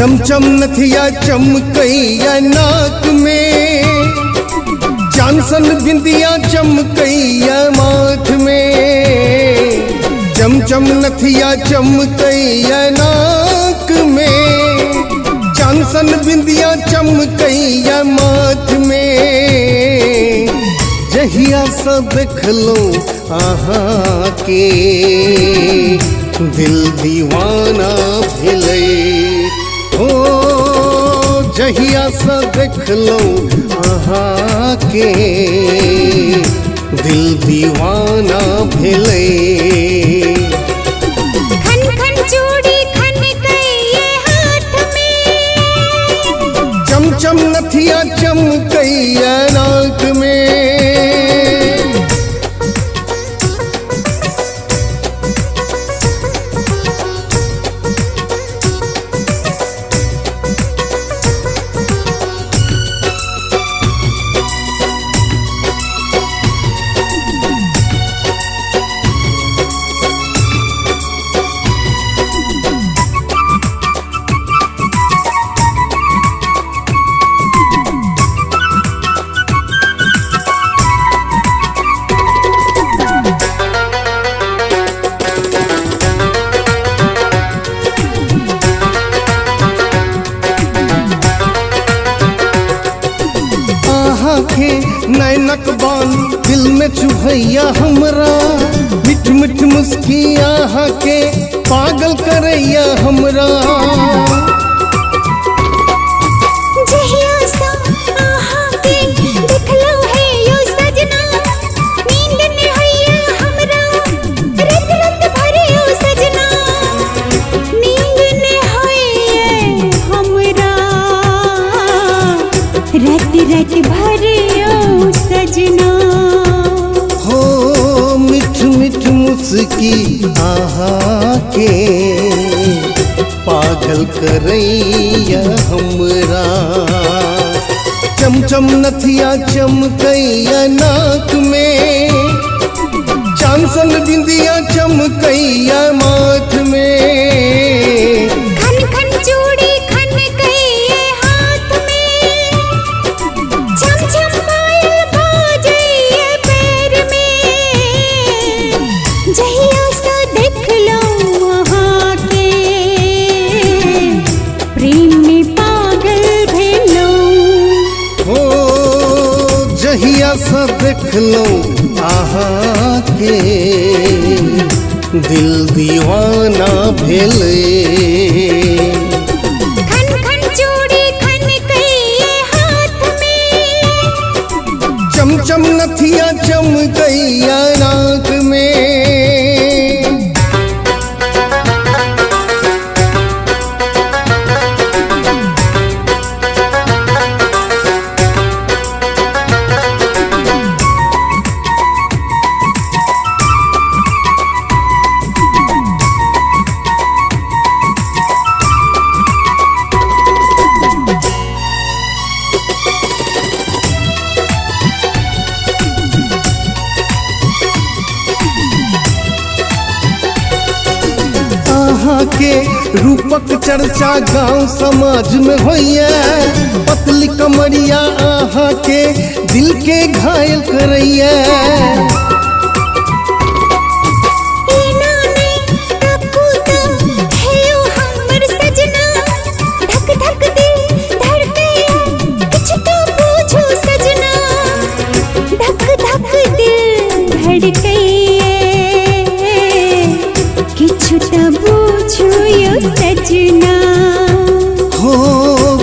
चमचम नथिया चमकैया नाक में, चांसन बिंदिया चमकैया माथ में। चमचम नथिया चमकैया नाक में, चांसन बिंदिया चमकैया माथ में। जहिया सा देखलो आहा के दिल दीवाना भेलै हो। जहिया सा देखलो आहा के दिल दीवाना भेलै। खन खन चूड़ी खनकैये हाथ में, चमचम नथिया चमकैया नाक में। आँखें नैनक बान दिल में चुभैया हमरा, मिठ मिठ मुस्किया के पागल करैया हमरा। जहिया सा आहा के देखलो है यो सजना, नींद न हैया हमरा, रत रत भरे यो सजना, नींद न हैया हमरा, रत रत भरे यो सजना। हो मिठ मिठ मुस्की आहा के पागल करैया हमरा। चमचम नथिया चमकैया नाक में, चांसन बिंदिया चमकैया माथ में। खन खन चूड़ी खनकैये हाथ में, छम छम पायल बाजैये पैर में। जहिया सा देखलो वहाँ के प्रेम में पागल भेलो। हो जहिया सा देखलो आहा के दिल दीवाना भेलै। खन खन चूड़ी खनकैये हाथ में, चमचम नथिया चमकैया नाक में। आहा के रूपक चर्चा गांव समाज में होइया, पतली कमरिया आहा के दिल के घायल करैया। एना ने तकुता है यो हमर सजना, धक धक दिल धड़कैया, कुछ तो पूछो सजना, धक धक दिल धड़कैया, कुछ तो पूछो यो सजना। हो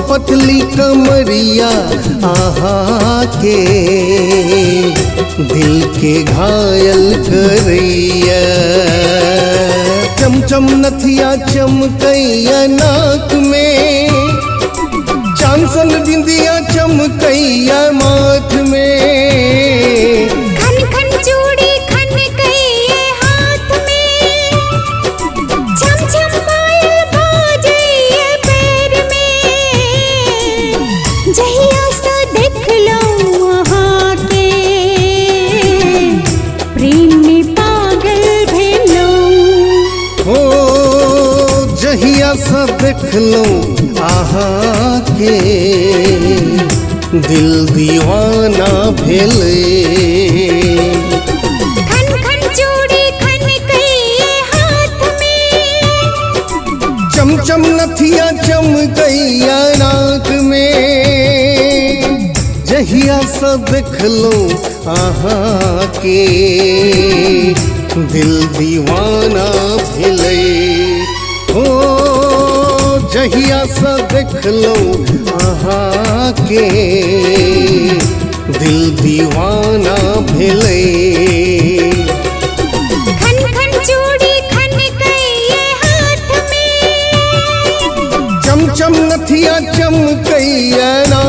पतली कमरिया आहा के दिल के घायल करैया। चमचम नथिया चमकैया नाक में, चांसन बिंदिया चमकैया माथ में। खन खन चूड़ी खनकैये हाथ में, छम छम पायल बाजैये पैर में। जहिया सा देखलो वहाँ के प्रेम में पागल भेलो। हो जहिया से देखलूं अहाँ के दिल दीवाना भेले। खन खन चूड़ी खन कइये हाथ में, चमचम नथिया चमकैया नाक में। जहिया से देखलूं अहाँ के दिल दीवाना भेले। हो जहिया से देखलूं अहाँ के दिल दीवाना भेले। खन खन चूड़ी खन कइये हाथ में, चमचम नथिया चमकैया नाक